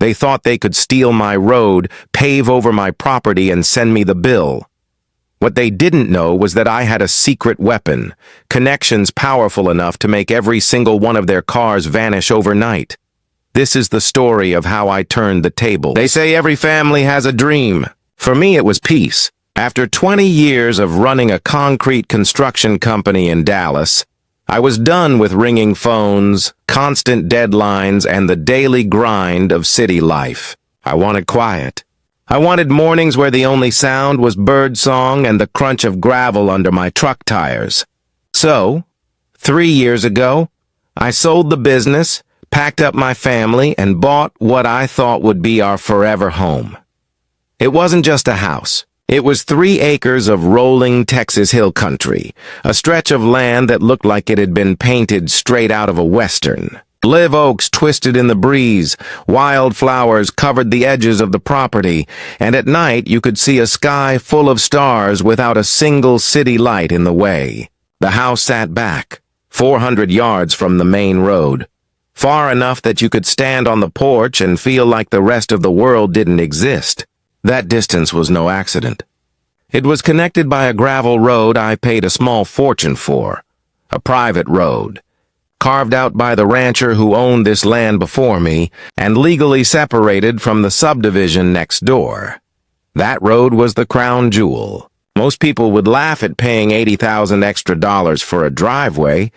They thought they could steal my road, pave over my property, and send me the bill. What they didn't know was that I had a secret weapon, connections powerful enough to make every single one of their cars vanish overnight. This is the story of how I turned the tables. They say every family has a dream. For me, it was peace. After 20 years of running a concrete construction company in Dallas, I was done with ringing phones, constant deadlines, and the daily grind of city life. I wanted quiet. I wanted mornings where the only sound was birdsong and the crunch of gravel under my truck tires. So, 3 years ago, I sold the business, packed up my family, and bought what I thought would be our forever home. It wasn't just a house. It was 3 acres of rolling Texas hill country, a stretch of land that looked like it had been painted straight out of a western. Live oaks twisted in the breeze, wildflowers covered the edges of the property, and at night you could see a sky full of stars without a single city light in the way. The house sat back, 400 yards from the main road, far enough that you could stand on the porch and feel like the rest of the world didn't exist. That distance was no accident. It was connected by a gravel road I paid a small fortune for, a private road, carved out by the rancher who owned this land before me and legally separated from the subdivision next door. That road was the crown jewel. Most people would laugh at paying $80,000 extra for a driveway,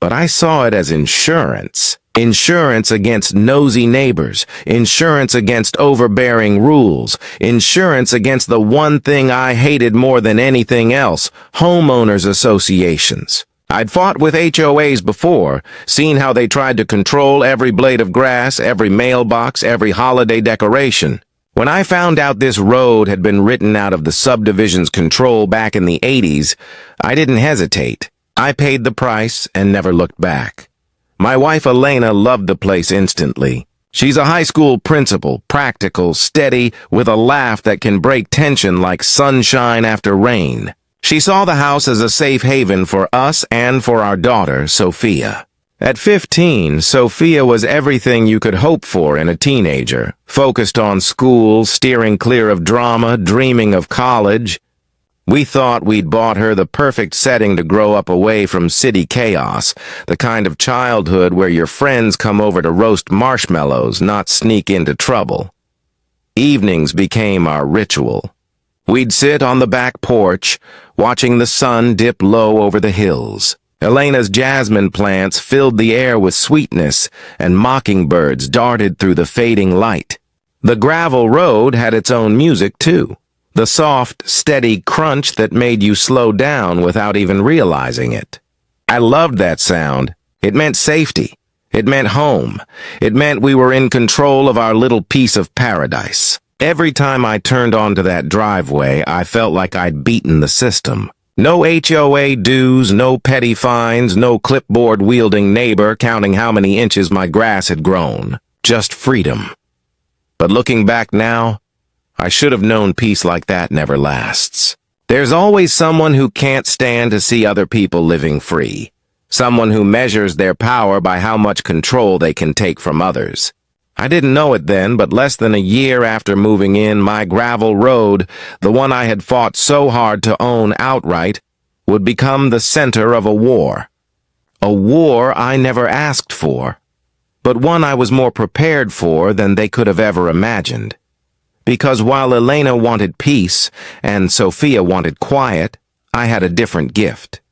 but I saw it as insurance. Insurance against nosy neighbors, insurance against overbearing rules, insurance against the one thing I hated more than anything else, homeowners associations. I'd fought with HOAs before, seen how they tried to control every blade of grass, every mailbox, every holiday decoration. When I found out this road had been written out of the subdivision's control back in the 80s, I didn't hesitate. I paid the price and never looked back. My wife Elena loved the place instantly. She's a high school principal, practical, steady, with a laugh that can break tension like sunshine after rain. She saw the house as a safe haven for us and for our daughter, Sophia. At 15, Sophia was everything you could hope for in a teenager, focused on school, steering clear of drama, dreaming of college. We thought we'd bought her the perfect setting to grow up away from city chaos, the kind of childhood where your friends come over to roast marshmallows, not sneak into trouble. Evenings became our ritual. We'd sit on the back porch, watching the sun dip low over the hills. Elena's jasmine plants filled the air with sweetness, and mockingbirds darted through the fading light. The gravel road had its own music, too. The soft, steady crunch that made you slow down without even realizing it. I loved that sound. It meant safety. It meant home. It meant we were in control of our little piece of paradise. Every time I turned onto that driveway, I felt like I'd beaten the system. No HOA dues, no petty fines, no clipboard-wielding neighbor counting how many inches my grass had grown. Just freedom. But looking back now, I should have known peace like that never lasts. There's always someone who can't stand to see other people living free. Someone who measures their power by how much control they can take from others. I didn't know it then, but less than a year after moving in, my gravel road, the one I had fought so hard to own outright, would become the center of a war. A war I never asked for, but one I was more prepared for than they could have ever imagined. Because while Elena wanted peace and Sophia wanted quiet, I had a different gift.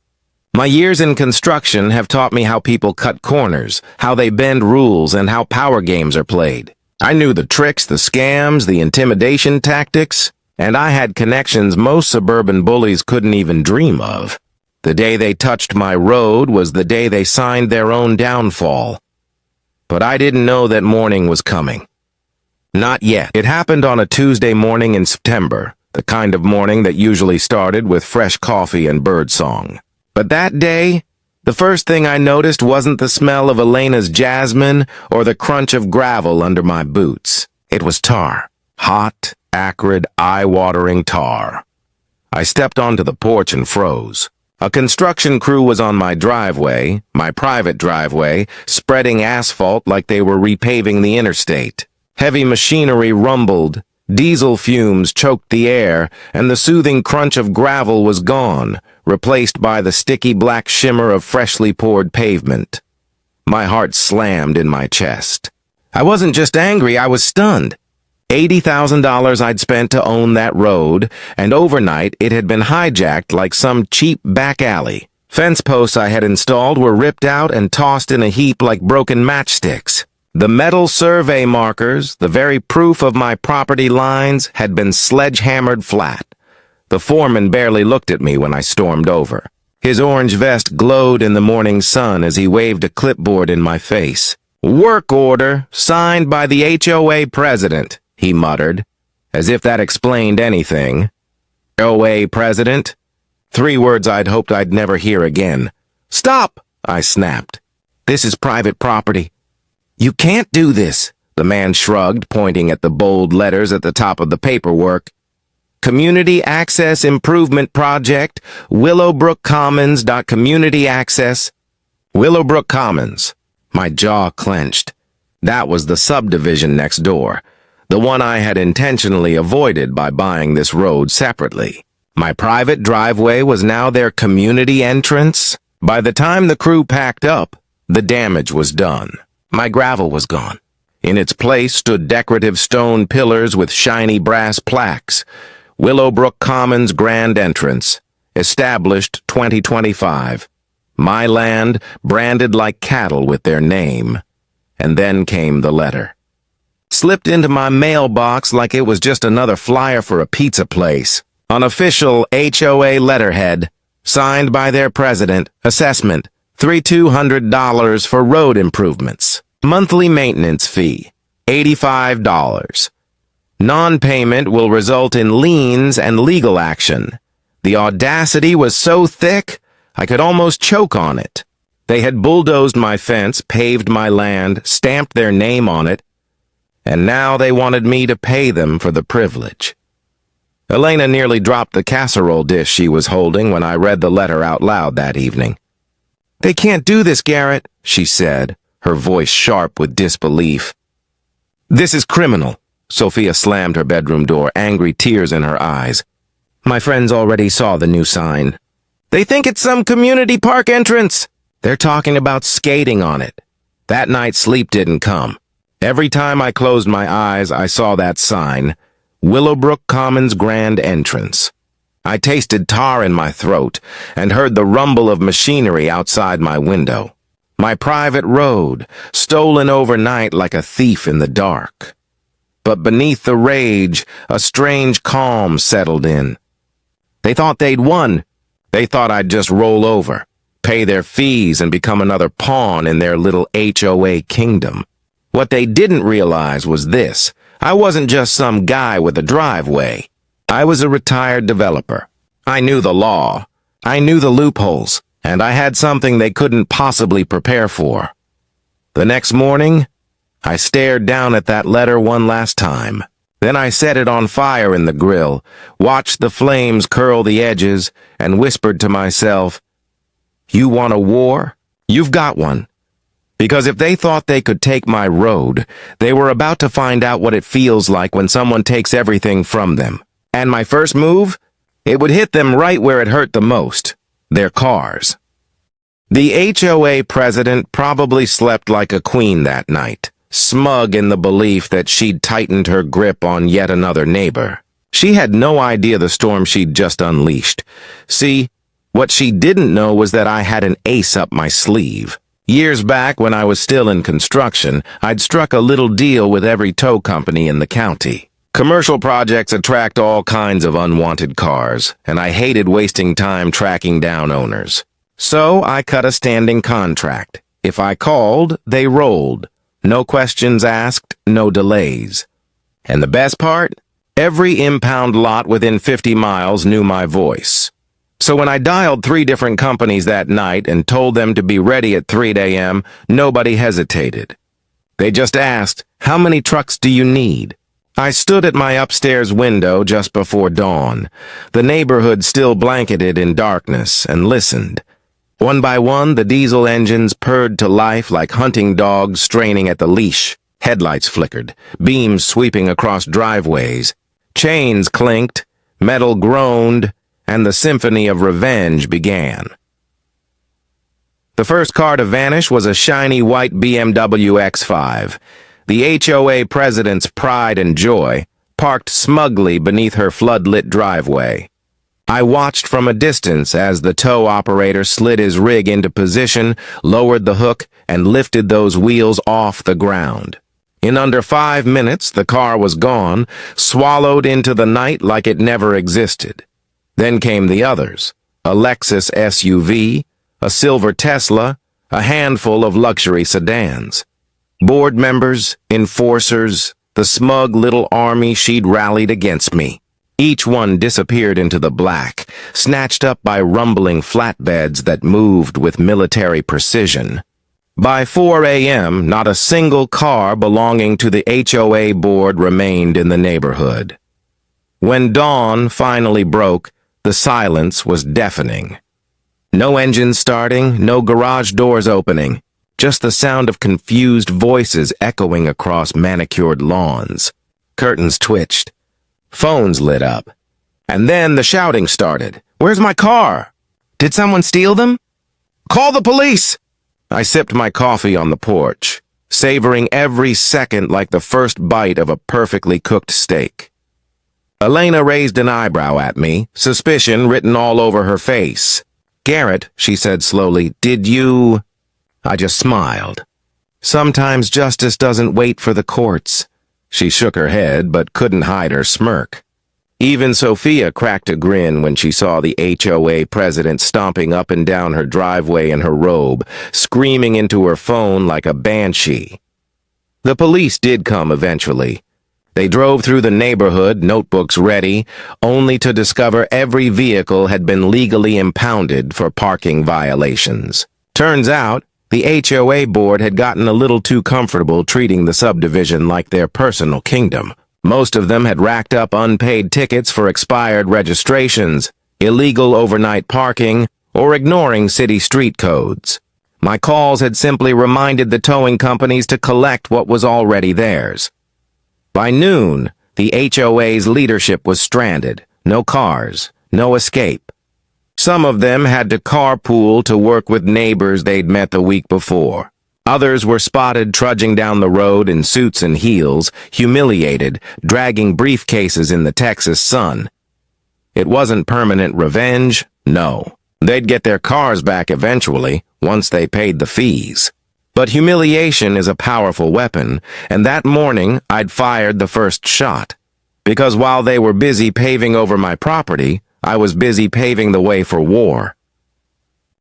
My years in construction have taught me how people cut corners, how they bend rules, and how power games are played. I knew the tricks, the scams, the intimidation tactics, and I had connections most suburban bullies couldn't even dream of. The day they touched my road was the day they signed their own downfall. But I didn't know that morning was coming. Not yet. It happened on a Tuesday morning in September, the kind of morning that usually started with fresh coffee and birdsong. But that day, the first thing I noticed wasn't the smell of Elena's jasmine or the crunch of gravel under my boots. It was tar. Hot, acrid, eye-watering tar. I stepped onto the porch and froze. A construction crew was on my driveway, my private driveway, spreading asphalt like they were repaving the interstate. Heavy machinery rumbled, diesel fumes choked the air, and the soothing crunch of gravel was gone, replaced by the sticky black shimmer of freshly poured pavement. My heart slammed in my chest. I wasn't just angry, I was stunned. $80,000 I'd spent to own that road, and overnight it had been hijacked like some cheap back alley. Fence posts I had installed were ripped out and tossed in a heap like broken matchsticks. The metal survey markers, the very proof of my property lines, had been sledgehammered flat. The foreman barely looked at me when I stormed over. His orange vest glowed in the morning sun as he waved a clipboard in my face. "Work order, signed by the HOA president," he muttered, as if that explained anything. HOA president? 3 words I'd hoped I'd never hear again. "Stop!" I snapped. "This is private property." "You can't do this," the man shrugged, pointing at the bold letters at the top of the paperwork. "Community Access Improvement Project, Willowbrook Commons. Community Access." Willowbrook Commons. My jaw clenched. That was the subdivision next door, the one I had intentionally avoided by buying this road separately. My private driveway was now their community entrance. By the time the crew packed up, the damage was done. My gravel was gone. In its place stood decorative stone pillars with shiny brass plaques. Willowbrook Commons Grand Entrance, established 2025. My land branded like cattle with their name. And then came the letter. Slipped into my mailbox like it was just another flyer for a pizza place. Unofficial HOA letterhead, signed by their president. Assessment, $3,200 for road improvements. Monthly maintenance fee, $85. Non-payment will result in liens and legal action. The audacity was so thick, I could almost choke on it. They had bulldozed my fence, paved my land, stamped their name on it, and now they wanted me to pay them for the privilege. Elena nearly dropped the casserole dish she was holding when I read the letter out loud that evening. "They can't do this, Garrett," she said, her voice sharp with disbelief. "This is criminal." Sophia slammed her bedroom door, angry tears in her eyes. "My friends already saw the new sign. They think it's some community park entrance. They're talking about skating on it." That night sleep didn't come. Every time I closed my eyes, I saw that sign, Willowbrook Commons Grand Entrance. I tasted tar in my throat and heard the rumble of machinery outside my window. My private road, stolen overnight like a thief in the dark. But beneath the rage, a strange calm settled in. They thought they'd won. They thought I'd just roll over, pay their fees, and become another pawn in their little HOA kingdom. What they didn't realize was this. I wasn't just some guy with a driveway. I was a retired developer. I knew the law. I knew the loopholes, and I had something they couldn't possibly prepare for. The next morning, I stared down at that letter one last time. Then I set it on fire in the grill, watched the flames curl the edges, and whispered to myself, "You want a war? You've got one." Because if they thought they could take my road, they were about to find out what it feels like when someone takes everything from them. And my first move? It would hit them right where it hurt the most, their cars. The HOA president probably slept like a queen that night, smug in the belief that she'd tightened her grip on yet another neighbor. She had no idea the storm she'd just unleashed. See, what she didn't know was that I had an ace up my sleeve. Years back, when I was still in construction, I'd struck a little deal with every tow company in the county. Commercial projects attract all kinds of unwanted cars, and I hated wasting time tracking down owners. So I cut a standing contract. If I called, they rolled. No questions asked, no delays. And the best part? Every impound lot within 50 miles knew my voice. So when I dialed 3 different companies that night and told them to be ready at 3 a.m., nobody hesitated. They just asked, "How many trucks do you need?" I stood at my upstairs window just before dawn, the neighborhood still blanketed in darkness, and listened. One by one, the diesel engines purred to life like hunting dogs straining at the leash. Headlights flickered, beams sweeping across driveways. Chains clinked, metal groaned, and the symphony of revenge began. The first car to vanish was a shiny white BMW X5. The HOA president's pride and joy, parked smugly beneath her flood-lit driveway. I watched from a distance as the tow operator slid his rig into position, lowered the hook, and lifted those wheels off the ground. In under 5 minutes, the car was gone, swallowed into the night like it never existed. Then came the others, a Lexus SUV, a silver Tesla, a handful of luxury sedans. Board members, enforcers, the smug little army she'd rallied against me. Each one disappeared into the black, snatched up by rumbling flatbeds that moved with military precision. By 4 a.m., not a single car belonging to the HOA board remained in the neighborhood. When dawn finally broke, the silence was deafening. No engines starting, no garage doors opening, just the sound of confused voices echoing across manicured lawns. Curtains twitched. Phones lit up. And then the shouting started. "Where's my car? Did someone steal them? Call the police!" I sipped my coffee on the porch, savoring every second like the first bite of a perfectly cooked steak. Elena raised an eyebrow at me, suspicion written all over her face. "Garrett," she said slowly, "did you—" I just smiled. "Sometimes justice doesn't wait for the courts." She shook her head, but couldn't hide her smirk. Even Sophia cracked a grin when she saw the HOA president stomping up and down her driveway in her robe, screaming into her phone like a banshee. The police did come eventually. They drove through the neighborhood, notebooks ready, only to discover every vehicle had been legally impounded for parking violations. Turns out, the HOA board had gotten a little too comfortable treating the subdivision like their personal kingdom. Most of them had racked up unpaid tickets for expired registrations, illegal overnight parking, or ignoring city street codes. My calls had simply reminded the towing companies to collect what was already theirs. By noon, the HOA's leadership was stranded. No cars, no escape. Some of them had to carpool to work with neighbors they'd met the week before. Others were spotted trudging down the road in suits and heels, humiliated, dragging briefcases in the Texas sun. It wasn't permanent revenge, no. They'd get their cars back eventually, once they paid the fees. But humiliation is a powerful weapon, and that morning I'd fired the first shot. Because while they were busy paving over my property, I was busy paving the way for war.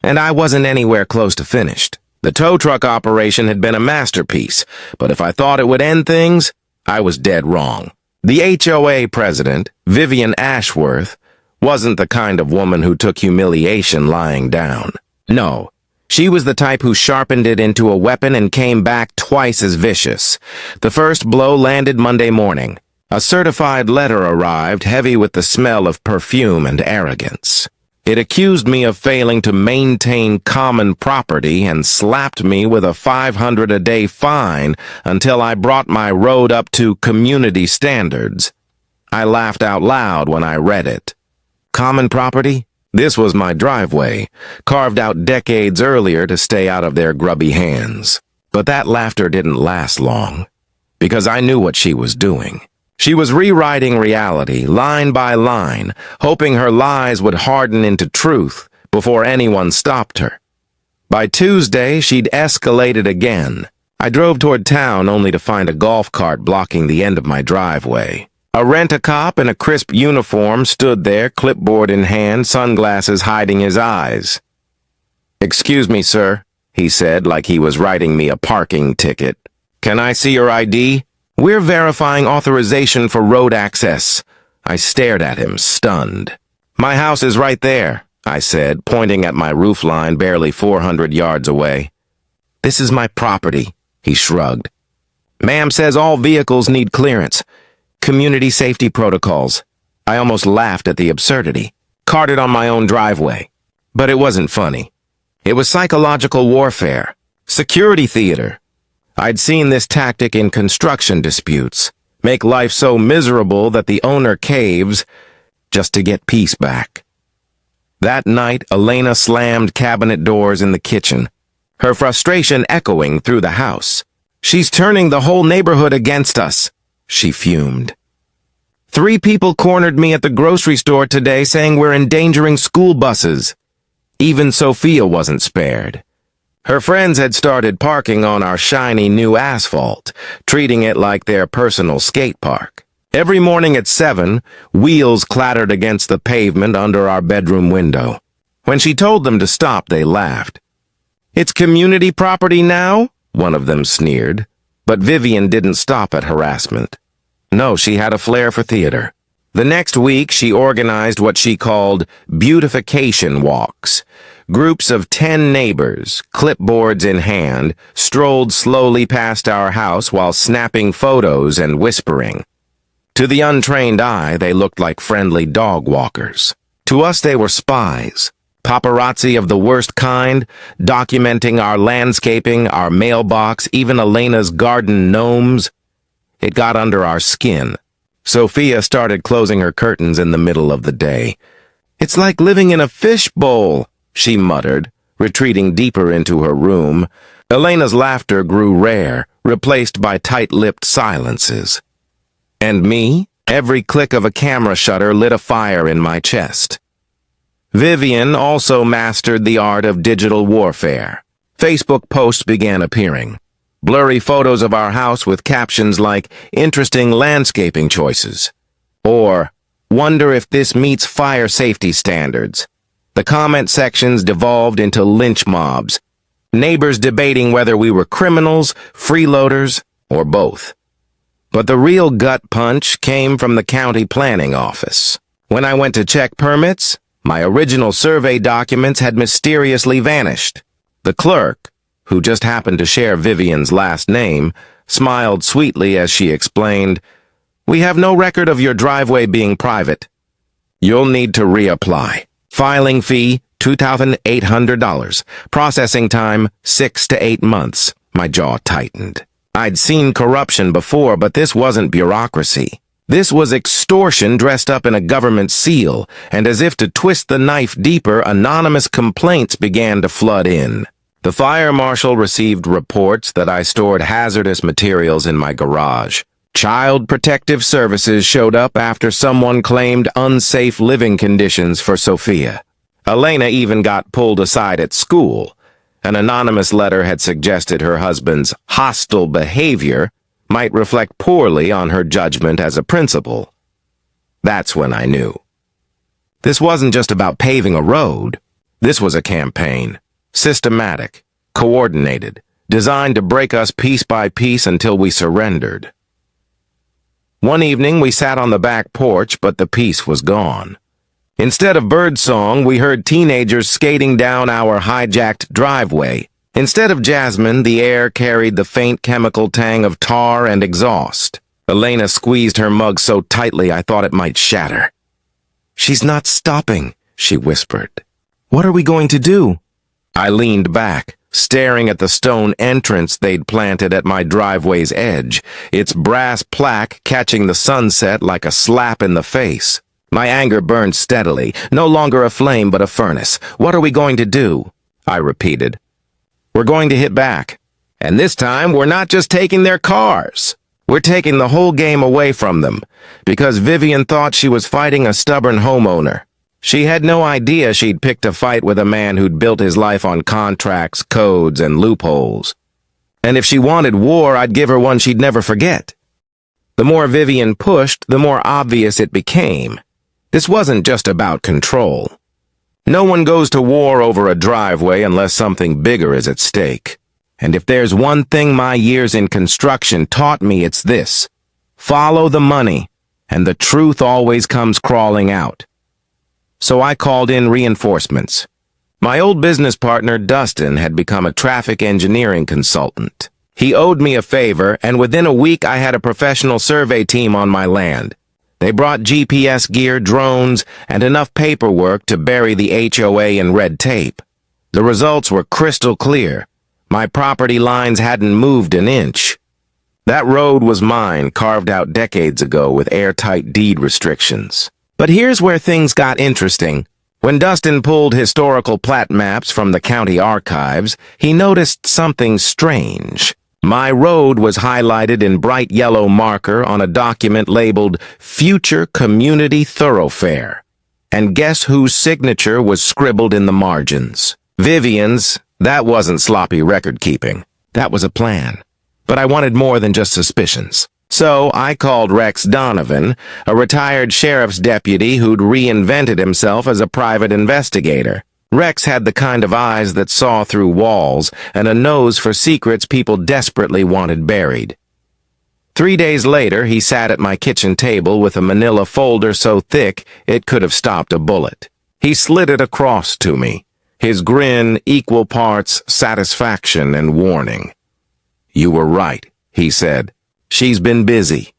And I wasn't anywhere close to finished. The tow truck operation had been a masterpiece, but if I thought it would end things, I was dead wrong. The HOA president, Vivian Ashworth, wasn't the kind of woman who took humiliation lying down. No, she was the type who sharpened it into a weapon and came back twice as vicious. The first blow landed Monday morning. A certified letter arrived, heavy with the smell of perfume and arrogance. It accused me of failing to maintain common property and slapped me with a $500 a day fine until I brought my road up to community standards. I laughed out loud when I read it. Common property? This was my driveway, carved out decades earlier to stay out of their grubby hands. But that laughter didn't last long, because I knew what she was doing. She was rewriting reality, line by line, hoping her lies would harden into truth before anyone stopped her. By Tuesday, she'd escalated again. I drove toward town only to find a golf cart blocking the end of my driveway. A rent-a-cop in a crisp uniform stood there, clipboard in hand, sunglasses hiding his eyes. "Excuse me, sir," he said like he was writing me a parking ticket. "Can I see your ID? We're verifying authorization for road access." I stared at him, stunned. "My house is right there," I said, pointing at my roofline barely 400 yards away. "This is my property," he shrugged. "Ma'am says all vehicles need clearance. Community safety protocols." I almost laughed at the absurdity. Carted on my own driveway. But it wasn't funny. It was psychological warfare. Security theater. I'd seen this tactic in construction disputes. Make life so miserable that the owner caves just to get peace back. That night, Elena slammed cabinet doors in the kitchen, her frustration echoing through the house. "She's turning the whole neighborhood against us," she fumed. "3 people cornered me at the grocery store today saying we're endangering school buses." Even Sophia wasn't spared. Her friends had started parking on our shiny new asphalt, treating it like their personal skate park. Every morning at 7, wheels clattered against the pavement under our bedroom window. When she told them to stop, they laughed. "It's community property now?" one of them sneered. But Vivian didn't stop at harassment. No, she had a flair for theater. The next week, she organized what she called beautification walks. Groups of 10 neighbors, clipboards in hand, strolled slowly past our house while snapping photos and whispering. To the untrained eye, they looked like friendly dog walkers. To us, they were spies. Paparazzi of the worst kind, documenting our landscaping, our mailbox, even Elena's garden gnomes. It got under our skin. Sophia started closing her curtains in the middle of the day. "It's like living in a fishbowl," she muttered, retreating deeper into her room. Elena's laughter grew rare, replaced by tight-lipped silences. And me? Every click of a camera shutter lit a fire in my chest. Vivian also mastered the art of digital warfare. Facebook posts began appearing. Blurry photos of our house with captions like, "Interesting landscaping choices," or, "Wonder if this meets fire safety standards." The comment sections devolved into lynch mobs, neighbors debating whether we were criminals, freeloaders, or both. But the real gut punch came from the county planning office. When I went to check permits, my original survey documents had mysteriously vanished. The clerk, who just happened to share Vivian's last name, smiled sweetly as she explained, "We have no record of your driveway being private. You'll need to reapply. Filing fee, $2,800. Processing time, 6 to 8 months. My jaw tightened. I'd seen corruption before, but this wasn't bureaucracy. This was extortion dressed up in a government seal, and as if to twist the knife deeper, anonymous complaints began to flood in. The fire marshal received reports that I stored hazardous materials in my garage. Child Protective Services showed up after someone claimed unsafe living conditions for Sophia. Elena even got pulled aside at school. An anonymous letter had suggested her husband's hostile behavior might reflect poorly on her judgment as a principal. That's when I knew. This wasn't just about paving a road. This was a campaign. Systematic, coordinated, designed to break us piece by piece until we surrendered. One evening, we sat on the back porch, but the peace was gone. Instead of birdsong, we heard teenagers skating down our hijacked driveway. Instead of jasmine, the air carried the faint chemical tang of tar and exhaust. Elena squeezed her mug so tightly I thought it might shatter. "She's not stopping," she whispered. "What are we going to do?" I leaned back, staring at the stone entrance they'd planted at my driveway's edge, its brass plaque catching the sunset like a slap in the face. My anger burned steadily, no longer a flame but a furnace. "What are we going to do?" I repeated. "We're going to hit back. And this time, we're not just taking their cars. We're taking the whole game away from them, because Vivian thought she was fighting a stubborn homeowner. She had no idea she'd picked a fight with a man who'd built his life on contracts, codes, and loopholes. And if she wanted war, I'd give her one she'd never forget." The more Vivian pushed, the more obvious it became. This wasn't just about control. No one goes to war over a driveway unless something bigger is at stake. And if there's one thing my years in construction taught me, it's this: follow the money, and the truth always comes crawling out. So I called in reinforcements. My old business partner, Dustin, had become a traffic engineering consultant. He owed me a favor, and within a week I had a professional survey team on my land. They brought GPS gear, drones, and enough paperwork to bury the HOA in red tape. The results were crystal clear. My property lines hadn't moved an inch. That road was mine, carved out decades ago with airtight deed restrictions. But here's where things got interesting. When Dustin pulled historical plat maps from the county archives, he noticed something strange. My road was highlighted in bright yellow marker on a document labeled Future Community Thoroughfare. And guess whose signature was scribbled in the margins? Vivian's. That wasn't sloppy record-keeping. That was a plan. But I wanted more than just suspicions. So I called Rex Donovan, a retired sheriff's deputy who'd reinvented himself as a private investigator. Rex had the kind of eyes that saw through walls and a nose for secrets people desperately wanted buried. 3 days later, he sat at my kitchen table with a manila folder so thick it could have stopped a bullet. He slid it across to me, his grin equal parts satisfaction and warning. "You were right," he said. "She's been busy."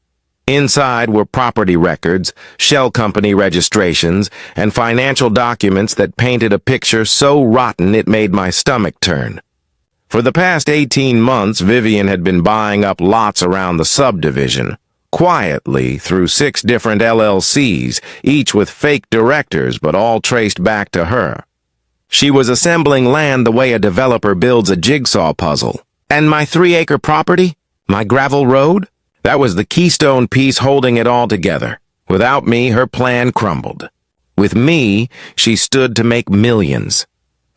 Inside were property records, shell company registrations, and financial documents that painted a picture so rotten it made my stomach turn. For the past 18 months, Vivian had been buying up lots around the subdivision, quietly through 6 different LLCs, each with fake directors but all traced back to her. She was assembling land the way a developer builds a jigsaw puzzle. And my 3-acre property? My gravel road? That was the keystone piece holding it all together. Without me, her plan crumbled. With me, she stood to make millions.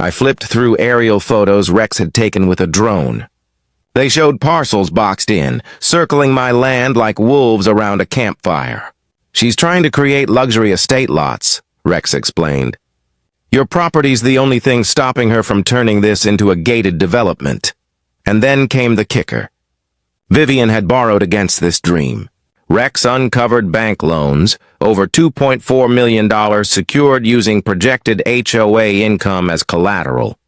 I flipped through aerial photos Rex had taken with a drone. They showed parcels boxed in, circling my land like wolves around a campfire. "She's trying to create luxury estate lots," Rex explained. "Your property's the only thing stopping her from turning this into a gated development." And then came the kicker. Vivian had borrowed against this dream. Rex uncovered bank loans, over $2.4 million secured using projected HOA income as collateral.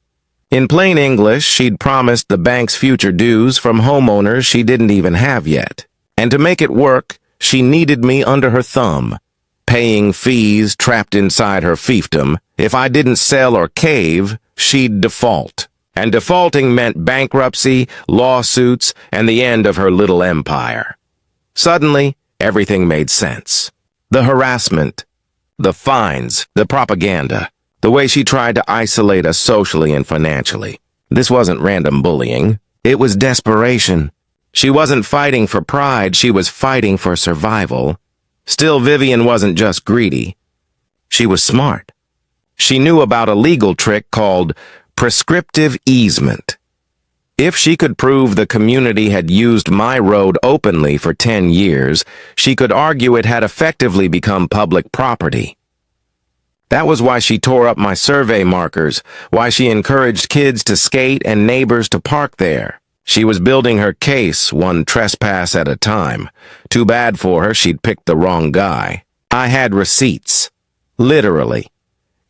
In plain English, she'd promised the bank's future dues from homeowners she didn't even have yet. And to make it work, she needed me under her thumb, paying fees trapped inside her fiefdom. If I didn't sell or cave, she'd default. And defaulting meant bankruptcy, lawsuits, and the end of her little empire. Suddenly, everything made sense. The harassment, the fines, the propaganda, the way she tried to isolate us socially and financially. This wasn't random bullying. It was desperation. She wasn't fighting for pride, she was fighting for survival. Still, Vivian wasn't just greedy. She was smart. She knew about a legal trick called prescriptive easement. If she could prove the community had used my road openly for 10 years, she could argue it had effectively become public property. That was why she tore up my survey markers, why she encouraged kids to skate and neighbors to park there. She was building her case, one trespass at a time. Too bad for her, she'd picked the wrong guy. I had receipts. Literally.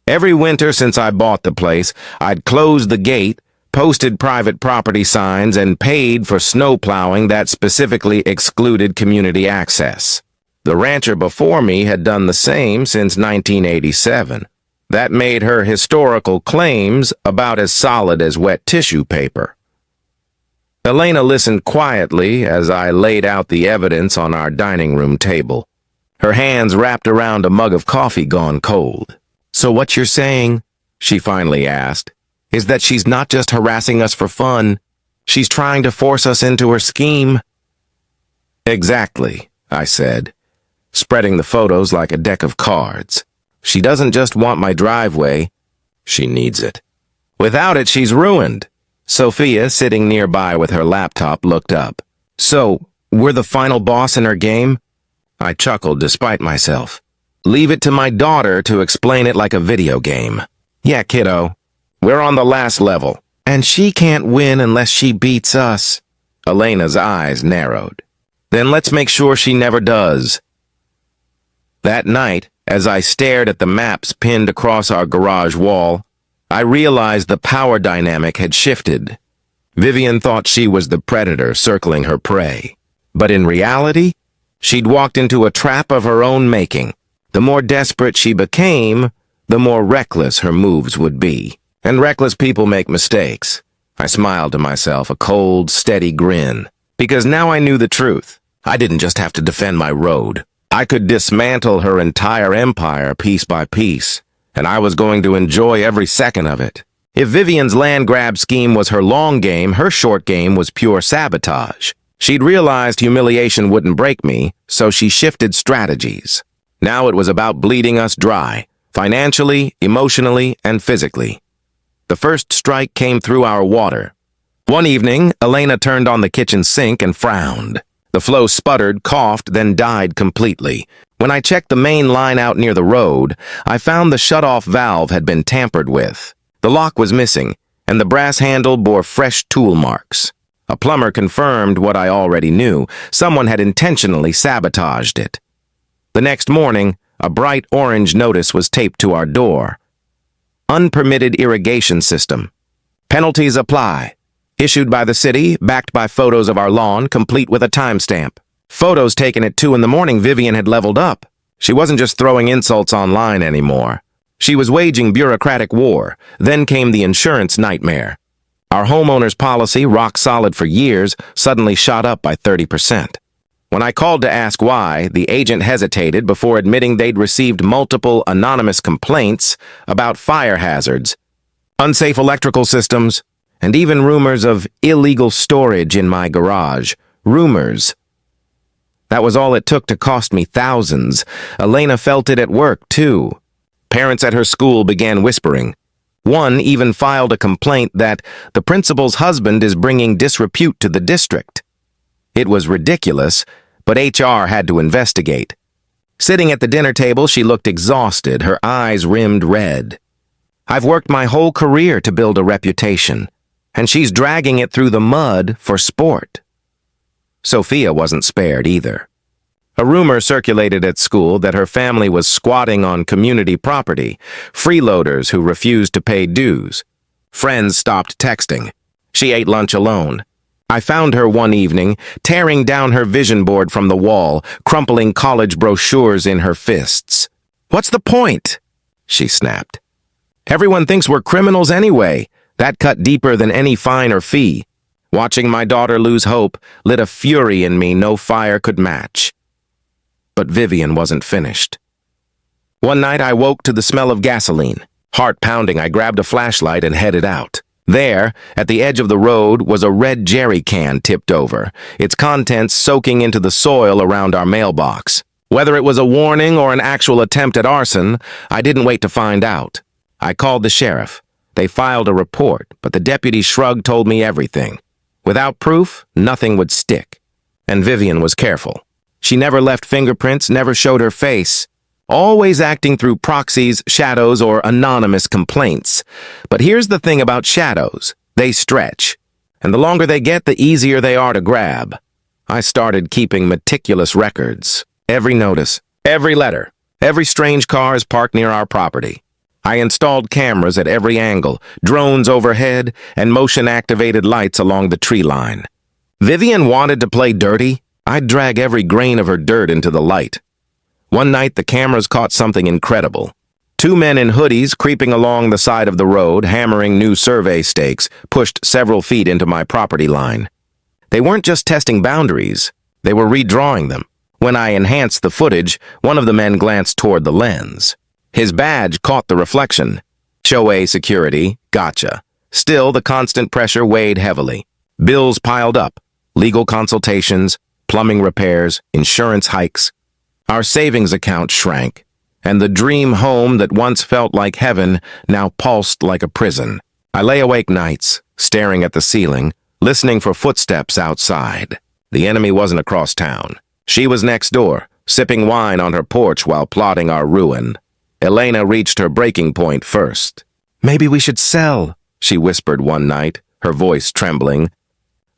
Every winter since I bought the place, I'd closed the gate, posted private property signs, and paid for snow plowing that specifically excluded community access. The rancher before me had done the same since 1987. That made her historical claims about as solid as wet tissue paper. Elena listened quietly as I laid out the evidence on our dining room table, her hands wrapped around a mug of coffee gone cold. "So what you're saying," she finally asked, "is that she's not just harassing us for fun. She's trying to force us into her scheme." "Exactly," I said, spreading the photos like a deck of cards. "She doesn't just want my driveway. She needs it. Without it, she's ruined." Sophia, sitting nearby with her laptop, looked up. "So, we're the final boss in her game?" I chuckled despite myself. "Leave it to my daughter to explain it like a video game." "Yeah, kiddo. We're on the last level. And she can't win unless she beats us." Elena's eyes narrowed. "Then let's make sure she never does." That night, as I stared at the maps pinned across our garage wall, I realized the power dynamic had shifted. Vivian thought she was the predator circling her prey. But in reality, she'd walked into a trap of her own making. The more desperate she became, the more reckless her moves would be. And reckless people make mistakes. I smiled to myself, a cold, steady grin, because now I knew the truth. I didn't just have to defend my road. I could dismantle her entire empire piece by piece, and I was going to enjoy every second of it. If Vivian's land grab scheme was her long game, her short game was pure sabotage. She'd realized humiliation wouldn't break me, so she shifted strategies. Now it was about bleeding us dry, financially, emotionally, and physically. The first strike came through our water. One evening, Elena turned on the kitchen sink and frowned. The flow sputtered, coughed, then died completely. When I checked the main line out near the road, I found the shut-off valve had been tampered with. The lock was missing, and the brass handle bore fresh tool marks. A plumber confirmed what I already knew. Someone had intentionally sabotaged it. The next morning, a bright orange notice was taped to our door. Unpermitted irrigation system. Penalties apply. Issued by the city, backed by photos of our lawn, complete with a timestamp. Photos taken at 2 in the morning, Vivian had leveled up. She wasn't just throwing insults online anymore. She was waging bureaucratic war. Then came the insurance nightmare. Our homeowner's policy, rock solid for years, suddenly shot up by 30%. When I called to ask why, the agent hesitated before admitting they'd received multiple anonymous complaints about fire hazards, unsafe electrical systems, and even rumors of illegal storage in my garage. Rumors. That was all it took to cost me thousands. Elena felt it at work, too. Parents at her school began whispering. One even filed a complaint that the principal's husband is bringing disrepute to the district. It was ridiculous, but HR had to investigate. Sitting at the dinner table, she looked exhausted, her eyes rimmed red. I've worked my whole career to build a reputation, and she's dragging it through the mud for sport. Sophia wasn't spared either. A rumor circulated at school that her family was squatting on community property, freeloaders who refused to pay dues. Friends stopped texting. She ate lunch alone. I found her one evening, tearing down her vision board from the wall, crumpling college brochures in her fists. "What's the point?" she snapped. "Everyone thinks we're criminals anyway." That cut deeper than any fine or fee. Watching my daughter lose hope lit a fury in me no fire could match. But Vivian wasn't finished. One night I woke to the smell of gasoline. Heart pounding, I grabbed a flashlight and headed out. There, at the edge of the road, was a red jerry can tipped over, its contents soaking into the soil around our mailbox. Whether it was a warning or an actual attempt at arson, I didn't wait to find out. I called the sheriff. They filed a report, but the deputy shrug told me everything. Without proof, nothing would stick. And Vivian was careful. She never left fingerprints, never showed her face, always acting through proxies, shadows, or anonymous complaints. But here's the thing about shadows. They stretch. And the longer they get, the easier they are to grab. I started keeping meticulous records. Every notice, every letter, every strange car is parked near our property. I installed cameras at every angle, drones overhead, and motion-activated lights along the tree line. Vivian wanted to play dirty. I'd drag every grain of her dirt into the light. One night, the cameras caught something incredible. 2 men in hoodies creeping along the side of the road, hammering new survey stakes, pushed several feet into my property line. They weren't just testing boundaries, they were redrawing them. When I enhanced the footage, one of the men glanced toward the lens. His badge caught the reflection. HOA security, gotcha. Still, the constant pressure weighed heavily. Bills piled up. Legal consultations, plumbing repairs, insurance hikes. Our savings account shrank, and the dream home that once felt like heaven now pulsed like a prison. I lay awake nights, staring at the ceiling, listening for footsteps outside. The enemy wasn't across town. She was next door, sipping wine on her porch while plotting our ruin. Elena reached her breaking point first. "Maybe we should sell," she whispered one night, her voice trembling.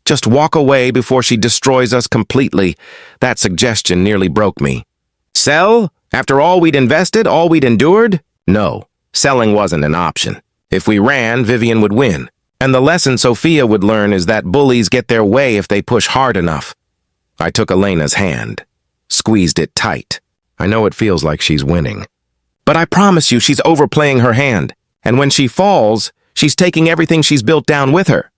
"Just walk away before she destroys us completely." That suggestion nearly broke me. Sell? After all we'd invested, all we'd endured? No, selling wasn't an option. If we ran, Vivian would win. And the lesson Sophia would learn is that bullies get their way if they push hard enough. I took Elena's hand, squeezed it tight. I know it feels like she's winning. But I promise you she's overplaying her hand. And when she falls, she's taking everything she's built down with her.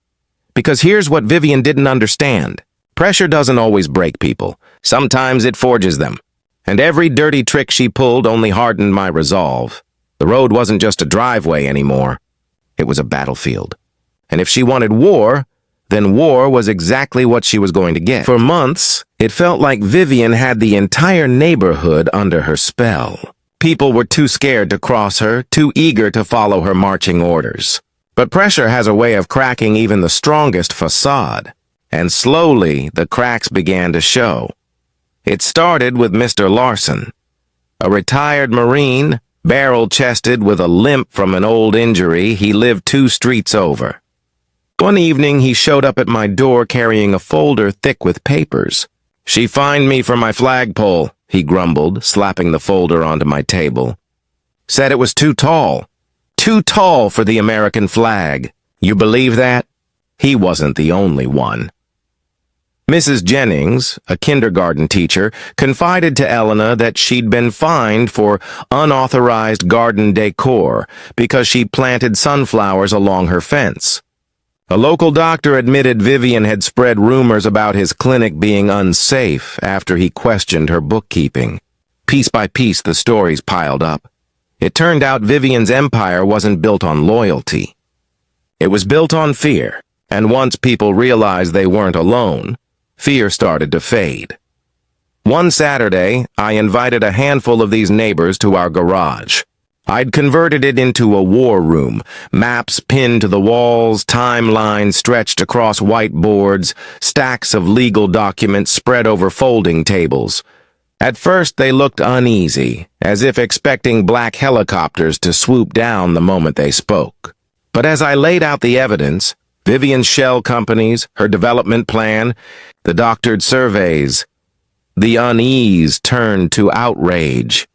Because here's what Vivian didn't understand. Pressure doesn't always break people. Sometimes it forges them. And every dirty trick she pulled only hardened my resolve. The road wasn't just a driveway anymore. It was a battlefield. And if she wanted war, then war was exactly what she was going to get. For months, it felt like Vivian had the entire neighborhood under her spell. People were too scared to cross her, too eager to follow her marching orders. But pressure has a way of cracking even the strongest facade. And slowly, the cracks began to show. It started with Mr. Larson, a retired Marine, barrel-chested with a limp from an old injury he lived 2 streets over. One evening, he showed up at my door carrying a folder thick with papers. "She fined me for my flagpole," he grumbled, slapping the folder onto my table. "Said it was too tall. Too tall for the American flag. You believe that?" He wasn't the only one. Mrs. Jennings, a kindergarten teacher, confided to Elena that she'd been fined for unauthorized garden decor because she planted sunflowers along her fence. A local doctor admitted Vivian had spread rumors about his clinic being unsafe after he questioned her bookkeeping. Piece by piece, the stories piled up. It turned out Vivian's empire wasn't built on loyalty. It was built on fear, and once people realized they weren't alone, fear started to fade. One Saturday, I invited a handful of these neighbors to our garage. I'd converted it into a war room, maps pinned to the walls, timelines stretched across whiteboards, stacks of legal documents spread over folding tables. At first, they looked uneasy, as if expecting black helicopters to swoop down the moment they spoke. But as I laid out the evidence, Vivian's shell companies, her development plan, the doctored surveys, the unease turned to outrage.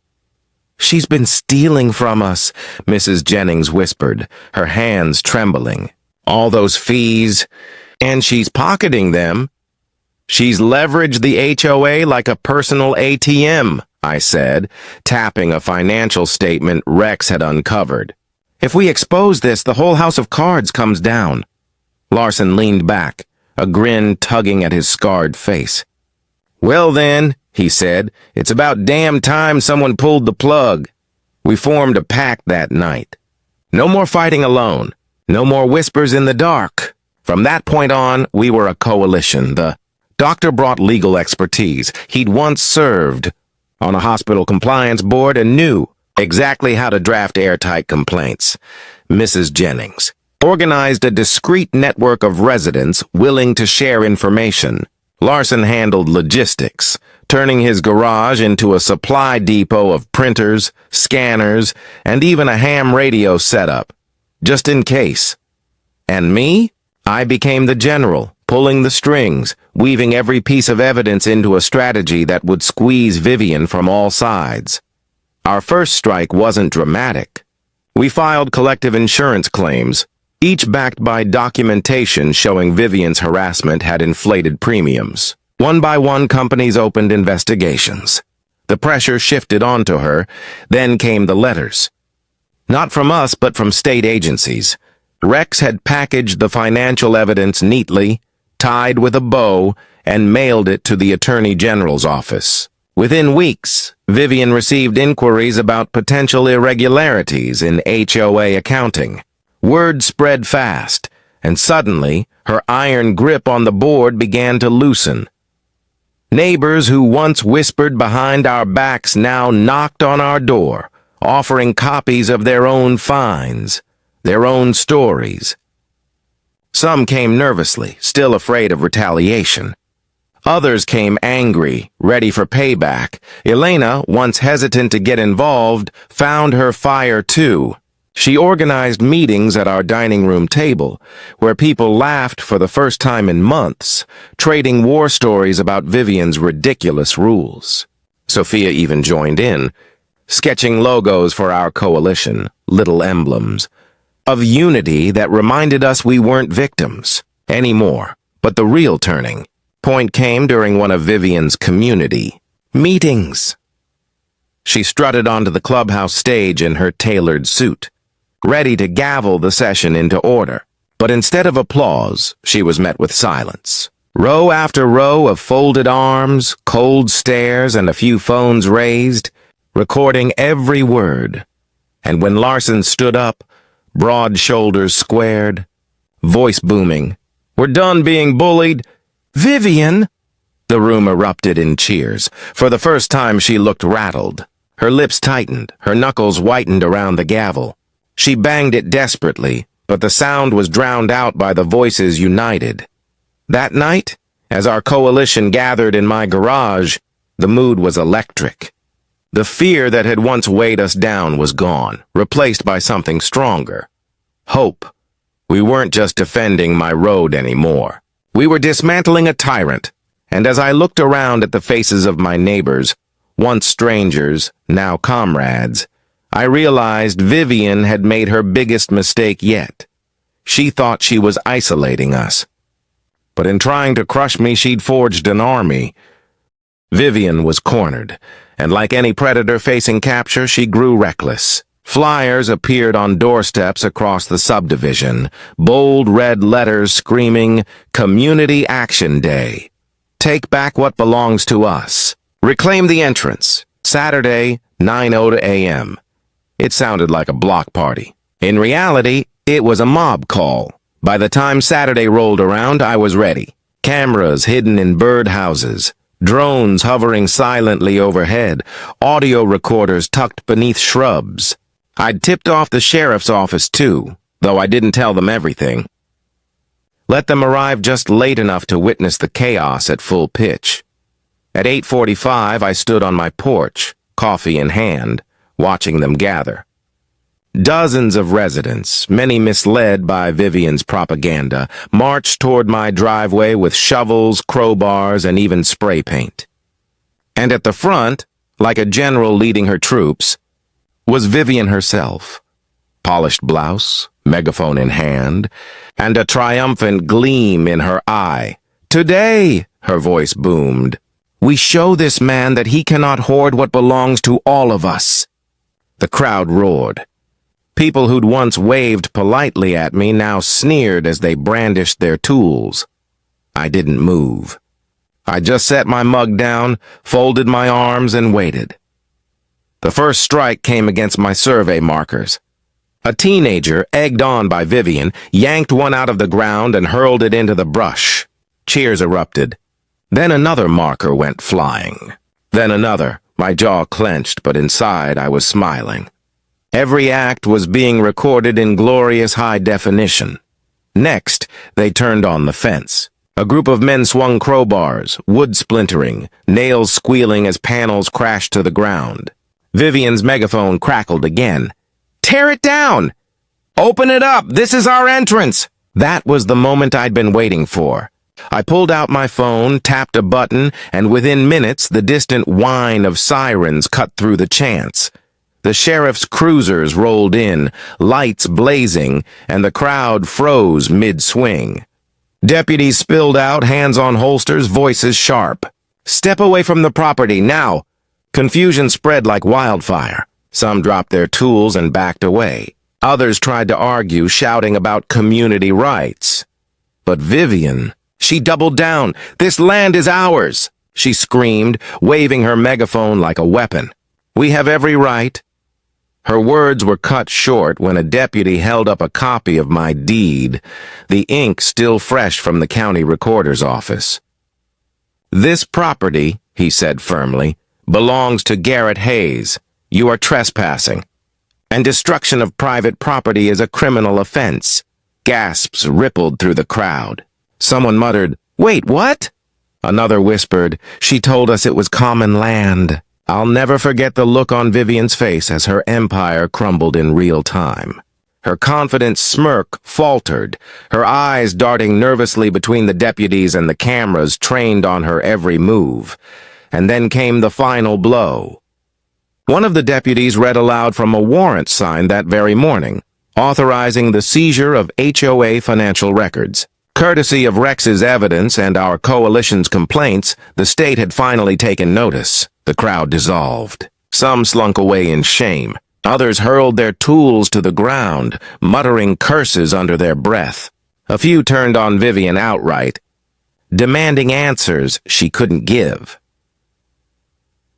"She's been stealing from us," Mrs. Jennings whispered, her hands trembling. "All those fees, and she's pocketing them. She's leveraged the HOA like a personal ATM," I said, tapping a financial statement Rex had uncovered. "If we expose this, the whole house of cards comes down." Larson leaned back, a grin tugging at his scarred face. "Well then," he said, "it's about damn time someone pulled the plug." We formed a pact that night. No more fighting alone. No more whispers in the dark. From that point on, we were a coalition. The doctor brought legal expertise. He'd once served on a hospital compliance board and knew exactly how to draft airtight complaints. Mrs. Jennings organized a discreet network of residents willing to share information. Larson handled logistics, turning his garage into a supply depot of printers, scanners, and even a ham radio setup, just in case. And me? I became the general, pulling the strings, weaving every piece of evidence into a strategy that would squeeze Vivian from all sides. Our first strike wasn't dramatic. We filed collective insurance claims, each backed by documentation showing Vivian's harassment had inflated premiums. One by one, companies opened investigations. The pressure shifted onto her, then came the letters. Not from us, but from state agencies. Rex had packaged the financial evidence neatly, tied with a bow, and mailed it to the Attorney General's office. Within weeks, Vivian received inquiries about potential irregularities in HOA accounting. Word spread fast, and suddenly, her iron grip on the board began to loosen. Neighbors who once whispered behind our backs now knocked on our door, offering copies of their own fines, their own stories. Some came nervously, still afraid of retaliation. Others came angry, ready for payback. Elena, once hesitant to get involved, found her fire too. She organized meetings at our dining room table, where people laughed for the first time in months, trading war stories about Vivian's ridiculous rules. Sophia even joined in, sketching logos for our coalition, little emblems, of unity that reminded us we weren't victims anymore. But the real turning point came during one of Vivian's community meetings. She strutted onto the clubhouse stage in her tailored suit, ready to gavel the session into order. But instead of applause, she was met with silence. Row after row of folded arms, cold stares, and a few phones raised, recording every word. And when Larson stood up, broad shoulders squared, voice booming, "We're done being bullied. Vivian!" The room erupted in cheers. For the first time, she looked rattled. Her lips tightened, her knuckles whitened around the gavel. She banged it desperately, but the sound was drowned out by the voices united. That night, as our coalition gathered in my garage, the mood was electric. The fear that had once weighed us down was gone, replaced by something stronger. Hope. We weren't just defending my road anymore. We were dismantling a tyrant, and as I looked around at the faces of my neighbors, once strangers, now comrades, I realized Vivian had made her biggest mistake yet. She thought she was isolating us. But in trying to crush me, she'd forged an army. Vivian was cornered, and like any predator facing capture, she grew reckless. Flyers appeared on doorsteps across the subdivision, bold red letters screaming, "Community Action Day. Take back what belongs to us. Reclaim the entrance. Saturday, 9:00 a.m. It sounded like a block party. In reality, it was a mob call. By the time Saturday rolled around, I was ready. Cameras hidden in birdhouses, drones hovering silently overhead, audio recorders tucked beneath shrubs. I'd tipped off the sheriff's office too, though I didn't tell them everything. Let them arrive just late enough to witness the chaos at full pitch. At 8:45, I stood on my porch, coffee in hand, watching them gather. Dozens of residents, many misled by Vivian's propaganda, marched toward my driveway with shovels, crowbars, and even spray paint. And at the front, like a general leading her troops, was Vivian herself. Polished blouse, megaphone in hand, and a triumphant gleam in her eye. "Today," her voice boomed, "we show this man that he cannot hoard what belongs to all of us." The crowd roared. People who'd once waved politely at me now sneered as they brandished their tools. I didn't move. I just set my mug down, folded my arms, and waited. The first strike came against my survey markers. A teenager, egged on by Vivian, yanked one out of the ground and hurled it into the brush. Cheers erupted. Then another marker went flying. Then another. My jaw clenched, but inside I was smiling. Every act was being recorded in glorious high definition. Next, they turned on the fence. A group of men swung crowbars, wood splintering, nails squealing as panels crashed to the ground. Vivian's megaphone crackled again. "Tear it down! Open it up! This is our entrance!" That was the moment I'd been waiting for. I pulled out my phone, tapped a button, and within minutes the distant whine of sirens cut through the chants. The sheriff's cruisers rolled in, lights blazing, and the crowd froze mid-swing. Deputies spilled out, hands on holsters, voices sharp. "Step away from the property, now!" Confusion spread like wildfire. Some dropped their tools and backed away. Others tried to argue, shouting about community rights. But Vivian, she doubled down. "This land is ours!" she screamed, waving her megaphone like a weapon. "We have every right." Her words were cut short when a deputy held up a copy of my deed, the ink still fresh from the county recorder's office. "This property," he said firmly, "belongs to Garrett Hayes. You are trespassing. And destruction of private property is a criminal offense." Gasps rippled through the crowd. Someone muttered, "Wait, what?" Another whispered, "She told us it was common land." I'll never forget the look on Vivian's face as her empire crumbled in real time. Her confident smirk faltered, her eyes darting nervously between the deputies and the cameras trained on her every move. And then came the final blow. One of the deputies read aloud from a warrant signed that very morning, authorizing the seizure of HOA financial records. Courtesy of Rex's evidence and our coalition's complaints, the state had finally taken notice. The crowd dissolved. Some slunk away in shame. Others hurled their tools to the ground, muttering curses under their breath. A few turned on Vivian outright, demanding answers she couldn't give.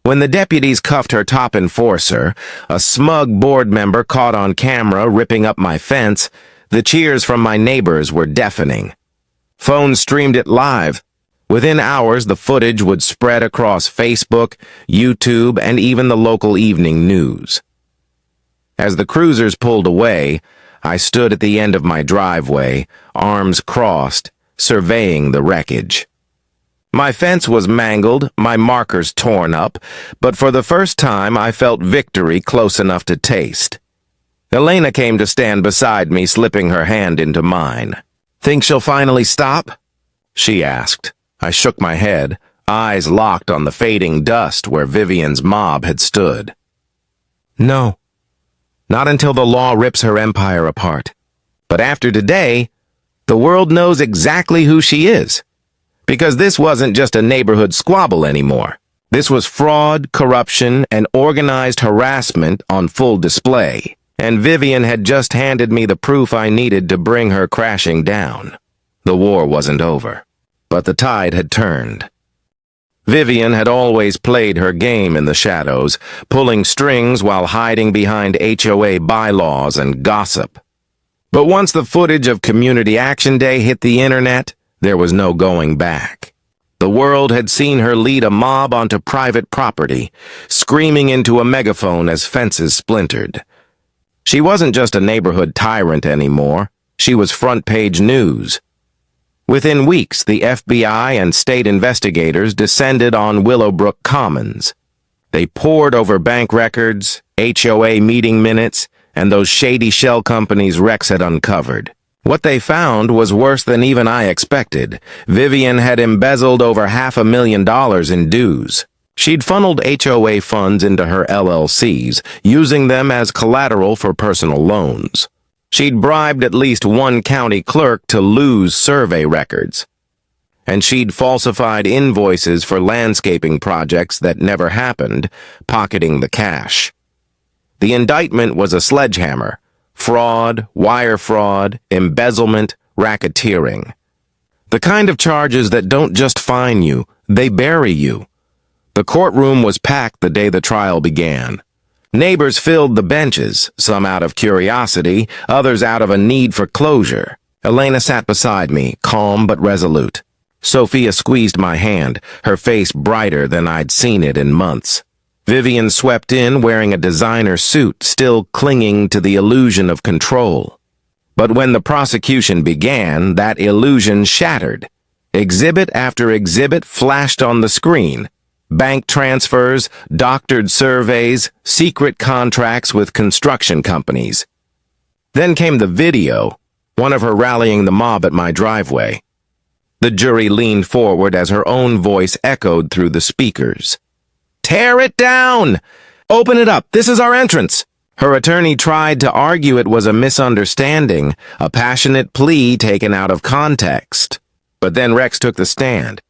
When the deputies cuffed her top enforcer, a smug board member caught on camera ripping up my fence, the cheers from my neighbors were deafening. Phones streamed it live. Within hours, the footage would spread across Facebook, YouTube, and even the local evening news. As the cruisers pulled away, I stood at the end of my driveway, arms crossed, surveying the wreckage. My fence was mangled, my markers torn up, but for the first time I felt victory close enough to taste. Elena came to stand beside me, slipping her hand into mine. "Think she'll finally stop?" she asked. I shook my head, eyes locked on the fading dust where Vivian's mob had stood. "No. Not until the law rips her empire apart. But after today, the world knows exactly who she is. Because this wasn't just a neighborhood squabble anymore. This was fraud, corruption, and organized harassment on full display. And Vivian had just handed me the proof I needed to bring her crashing down. The war wasn't over, but the tide had turned. Vivian had always played her game in the shadows, pulling strings while hiding behind HOA bylaws and gossip. But once the footage of Community Action Day hit the internet, there was no going back. The world had seen her lead a mob onto private property, screaming into a megaphone as fences splintered. She wasn't just a neighborhood tyrant anymore. She was front-page news. Within weeks, the FBI and state investigators descended on Willowbrook Commons. They pored over bank records, HOA meeting minutes, and those shady shell companies Rex had uncovered. What they found was worse than even I expected. Vivian had embezzled over $500,000 in dues. She'd funneled HOA funds into her LLCs, using them as collateral for personal loans. She'd bribed at least one county clerk to lose survey records. And she'd falsified invoices for landscaping projects that never happened, pocketing the cash. The indictment was a sledgehammer. Fraud, wire fraud, embezzlement, racketeering. The kind of charges that don't just fine you, they bury you. The courtroom was packed the day the trial began. Neighbors filled the benches, some out of curiosity, others out of a need for closure. Elena sat beside me, calm but resolute. Sophia squeezed my hand, her face brighter than I'd seen it in months. Vivian swept in wearing a designer suit, still clinging to the illusion of control. But when the prosecution began, that illusion shattered. Exhibit after exhibit flashed on the screen. Bank transfers, doctored surveys, secret contracts with construction companies. Then came the video, one of her rallying the mob at my driveway. The jury leaned forward as her own voice echoed through the speakers. "Tear it down! Open it up! This is our entrance!" Her attorney tried to argue it was a misunderstanding, a passionate plea taken out of context. But then Rex took the stand.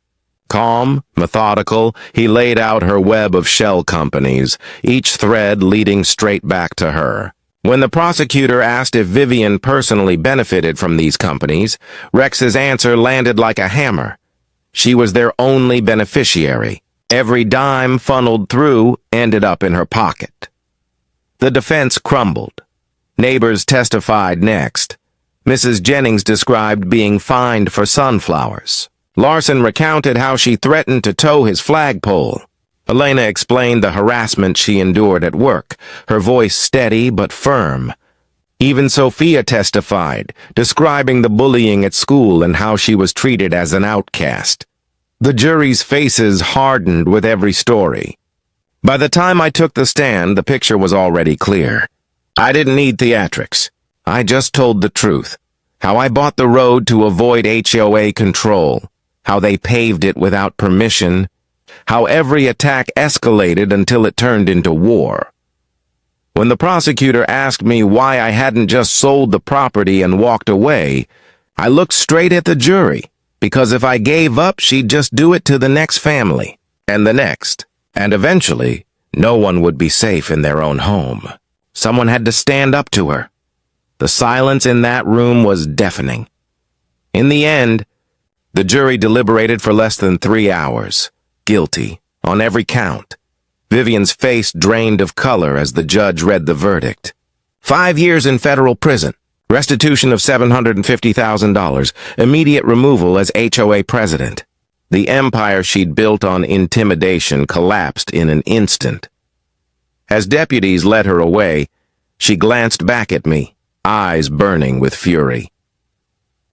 Calm, methodical, he laid out her web of shell companies, each thread leading straight back to her. When the prosecutor asked if Vivian personally benefited from these companies, Rex's answer landed like a hammer. She was their only beneficiary. Every dime funneled through ended up in her pocket. The defense crumbled. Neighbors testified next. Mrs. Jennings described being fined for sunflowers. Larson recounted how she threatened to tow his flagpole. Elena explained the harassment she endured at work, her voice steady but firm. Even Sophia testified, describing the bullying at school and how she was treated as an outcast. The jury's faces hardened with every story. By the time I took the stand, the picture was already clear. I didn't need theatrics. I just told the truth. How I bought the road to avoid HOA control. How they paved it without permission. How every attack escalated until it turned into war. When the prosecutor asked me why I hadn't just sold the property and walked away, I looked straight at the jury. Because if I gave up, she'd just do it to the next family, and the next, and eventually, no one would be safe in their own home. Someone had to stand up to her. The silence in that room was deafening. In the end, the jury deliberated for less than 3 hours. Guilty, on every count. Vivian's face drained of color as the judge read the verdict. 5 years in federal prison, restitution of $750,000, immediate removal as HOA president. The empire she'd built on intimidation collapsed in an instant. As deputies led her away, she glanced back at me, eyes burning with fury.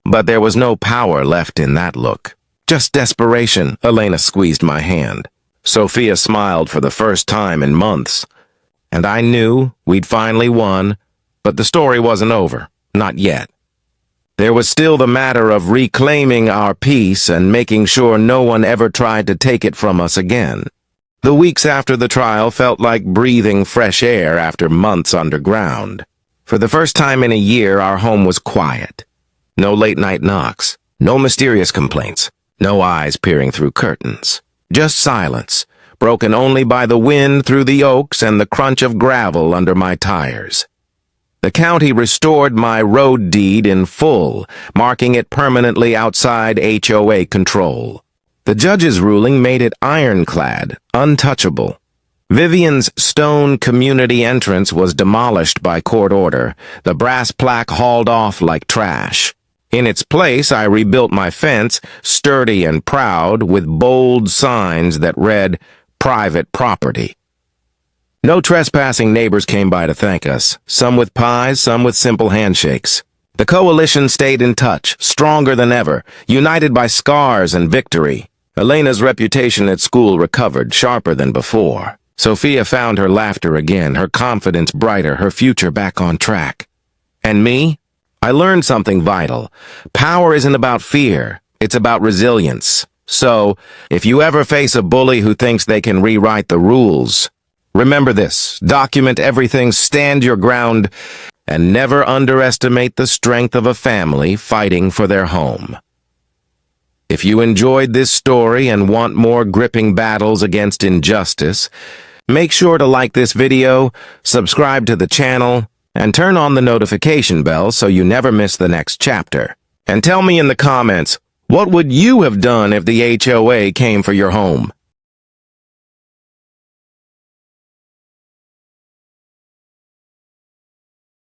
But there was no power left in that look. Just desperation. Elena squeezed my hand. Sophia smiled for the first time in months. And I knew we'd finally won, but the story wasn't over. Not yet. There was still the matter of reclaiming our peace and making sure no one ever tried to take it from us again. The weeks after the trial felt like breathing fresh air after months underground. For the first time in a year, our home was quiet. No late-night knocks, no mysterious complaints, no eyes peering through curtains. Just silence, broken only by the wind through the oaks and the crunch of gravel under my tires. The county restored my road deed in full, marking it permanently outside HOA control. The judge's ruling made it ironclad, untouchable. Vivian's stone community entrance was demolished by court order, the brass plaque hauled off like trash. In its place, I rebuilt my fence, sturdy and proud, with bold signs that read, "Private Property." No trespassing neighbors came by to thank us, some with pies, some with simple handshakes. The coalition stayed in touch, stronger than ever, united by scars and victory. Elena's reputation at school recovered, sharper than before. Sophia found her laughter again, her confidence brighter, her future back on track. And me? I learned something vital. Power isn't about fear, it's about resilience. So, if you ever face a bully who thinks they can rewrite the rules, remember this: document everything, stand your ground, and never underestimate the strength of a family fighting for their home. If you enjoyed this story and want more gripping battles against injustice, make sure to like this video, subscribe to the channel, and turn on the notification bell so you never miss the next chapter. And tell me in the comments, what would you have done if the HOA came for your home?